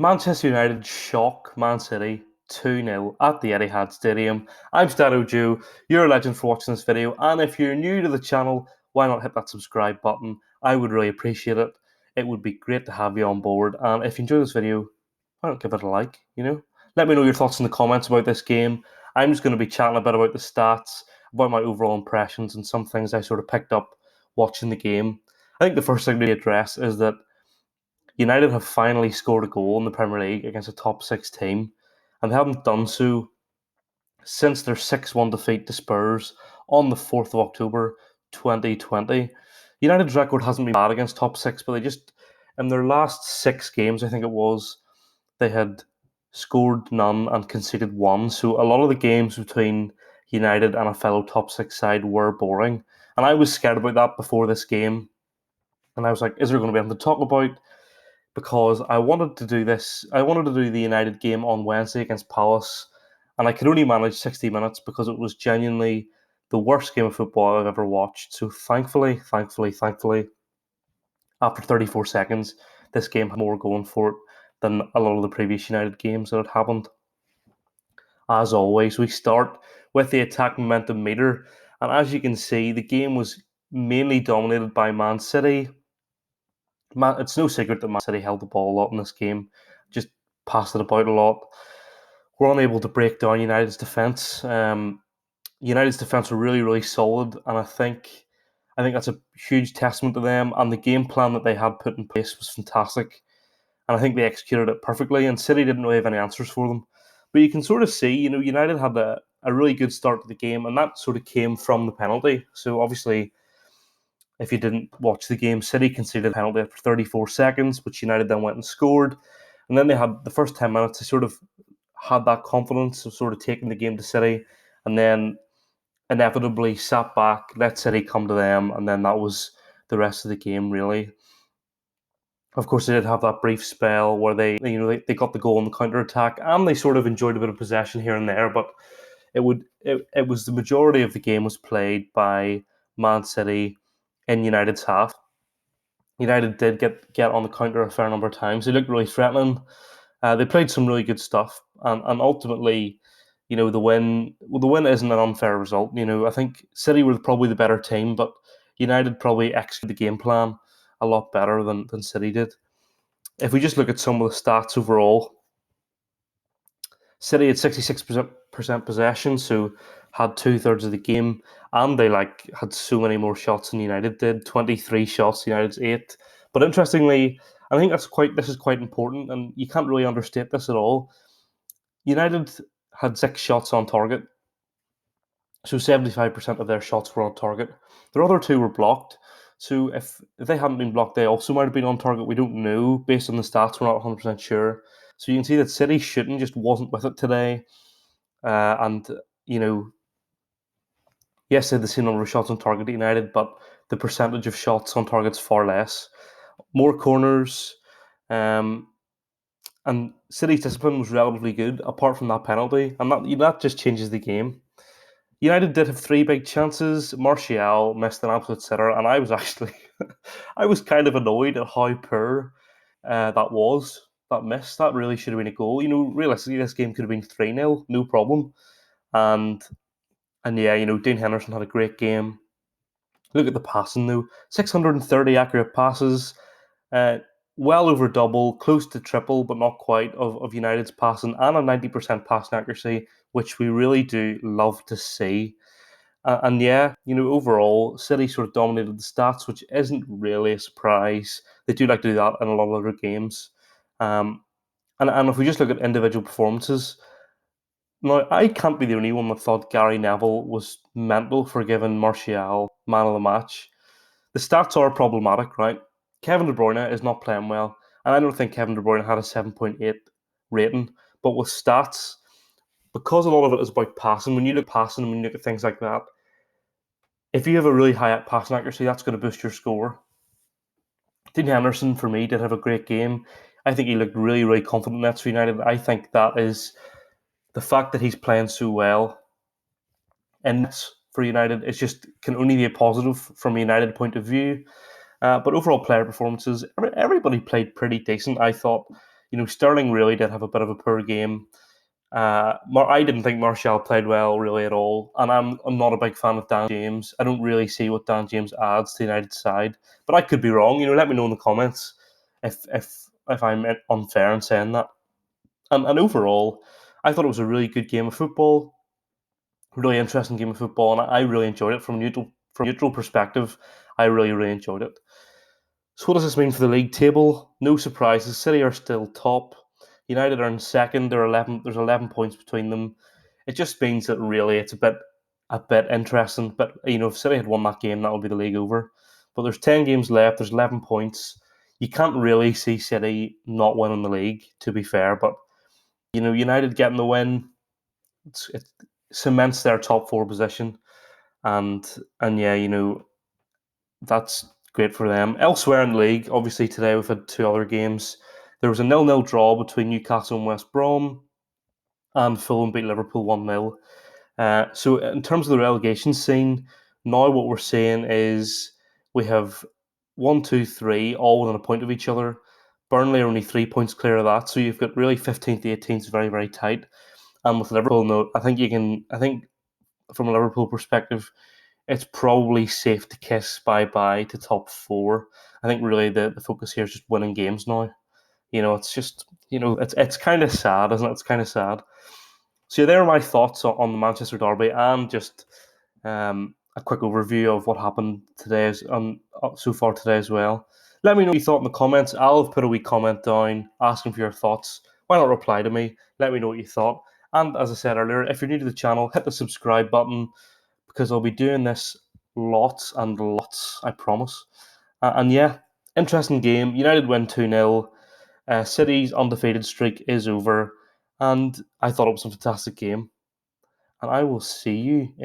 Manchester United shock Man City 2-0 at the Etihad Stadium. I'm StattoJoe, you're a legend for watching this video, and if you're new to the channel, why not hit that subscribe button? I would really appreciate it. It would be great to have you on board, and if you enjoy this video, why not give it a like. Let me know your thoughts in the comments about this game. I'm just going to be chatting a bit about the stats, about my overall impressions, and some things I sort of picked up watching the game. I think the first thing to address is that United have finally scored a goal in the Premier League against a top six team, and they haven't done so since their 6-1 defeat to Spurs on the 4th of October 2020. United's record hasn't been bad against top six, but in their last 6 games, I think it was, they had scored none and conceded one. So a lot of the games between United and a fellow top six side were boring. And I was scared about that before this game. And I was like, is there going to be anything to talk about? Because I wanted to do this. I wanted to do the United game on Wednesday against Palace, and I could only manage 60 minutes because it was genuinely the worst game of football I've ever watched. So thankfully, after 34 seconds, this game had more going for it than a lot of the previous United games that had happened. As always, we start with the attack momentum meter, and as you can see, the game was mainly dominated by Man City. It's no secret that Man City held the ball a lot in this game, just passed it about a lot. We're unable to break down United's defence. United's defence were really, really solid, and I think that's a huge testament to them. And the game plan that they had put in place was fantastic, and I think they executed it perfectly. And City didn't really have any answers for them, but you can sort of see, United had a really good start to the game, and that sort of came from the penalty. So obviously, if you didn't watch the game, City conceded a penalty after 34 seconds, which United then went and scored. And then they had the first 10 minutes, they sort of had that confidence of sort of taking the game to City, and then inevitably sat back, let City come to them, and then that was the rest of the game, really. Of course, they did have that brief spell where they got the goal on the counter attack, and they sort of enjoyed a bit of possession here and there, but it was the majority of the game was played by Man City in United's half. United did get on the counter a fair number of times. They looked really threatening. They played some really good stuff, and ultimately, the win isn't an unfair result. I think City were probably the better team, but United probably executed the game plan a lot better than City did. If we just look at some of the stats overall, City had 66% possession, so had 2/3 of the game, and they had so many more shots than United did. 23 shots, United's 8. But interestingly, I think this is quite important, and you can't really understate this at all. United had 6 shots on target, so 75% of their shots were on target. Their other 2 were blocked. So if they hadn't been blocked, they also might have been on target. We don't know. Based on the stats, we're not 100% sure. So you can see that City shooting just wasn't with it today. And, yes, they had the same number of shots on target at United, but the percentage of shots on target's far less. More corners, and City's discipline was relatively good, apart from that penalty, and that just changes the game. United did have 3 big chances. Martial missed an absolute sitter, and I was actually, I was kind of annoyed at how poor that was. That miss, that really should have been a goal. Realistically, this game could have been 3-0, no problem. And yeah, Dean Henderson had a great game. Look at the passing though, 630 accurate passes, well over double, close to triple, but not quite, of United's passing, and a 90% passing accuracy, which we really do love to see. And yeah, overall, City sort of dominated the stats, which isn't really a surprise. They do like to do that in a lot of other games. And if we just look at individual performances, now I can't be the only one that thought Gary Neville was mental for giving Martial man of the match. The stats are problematic, right? Kevin De Bruyne is not playing well, and I don't think Kevin De Bruyne had a 7.8 rating. But with stats, because a lot of it is about passing, when you look at things like that, if you have a really high passing accuracy, that's going to boost your score. Dean Henderson, for me, did have a great game. I think he looked really, really confident in Nets United. I think that is the fact that he's playing so well and for United can only be a positive from a United point of view. But overall player performances, everybody played pretty decent. I thought, Sterling really did have a bit of a poor game. I didn't think Martial played well really at all, and I'm not a big fan of Dan James. I don't really see what Dan James adds to the United side, but I could be wrong. Let me know in the comments if I'm unfair in saying that. And overall, I thought it was a really good game of football, really interesting game of football, and I really enjoyed it from a neutral perspective. I really enjoyed it. So what does this mean for the league table? No surprises. City are still top. United are in second. There's 11 points between them. It just means that really it's a bit interesting. But if City had won that game, that would be the league over. But there's 10 games left. There's 11 points. You can't really see City not winning the league, to be fair. But United getting the win, it cements their top four position, and yeah, that's great for them. Elsewhere in the league, obviously today we've had two other games. There was a 0-0 draw between Newcastle and West Brom, and Fulham beat Liverpool 1-0. So in terms of the relegation scene, now what we're seeing is we have 1, 2, 3 all within a point of each other. Burnley are only 3 points clear of that, so you've got really 15th to 18th very tight. And with Liverpool, no, I think from a Liverpool perspective, it's probably safe to kiss bye-bye to top four. I think really the focus here is just winning games now. It's just, it's kind of sad, isn't it? It's kind of sad. So yeah, there are my thoughts on the Manchester Derby, and just a quick overview of what happened today so far today as well. Let me know what you thought in the comments. I'll have put a wee comment down asking for your thoughts. Why not reply to me? Let me know what you thought. And as I said earlier, if you're new to the channel, hit the subscribe button, because I'll be doing this lots and lots, I promise. And yeah, interesting game. United win 2-0. City's undefeated streak is over, and I thought it was a fantastic game. And I will see you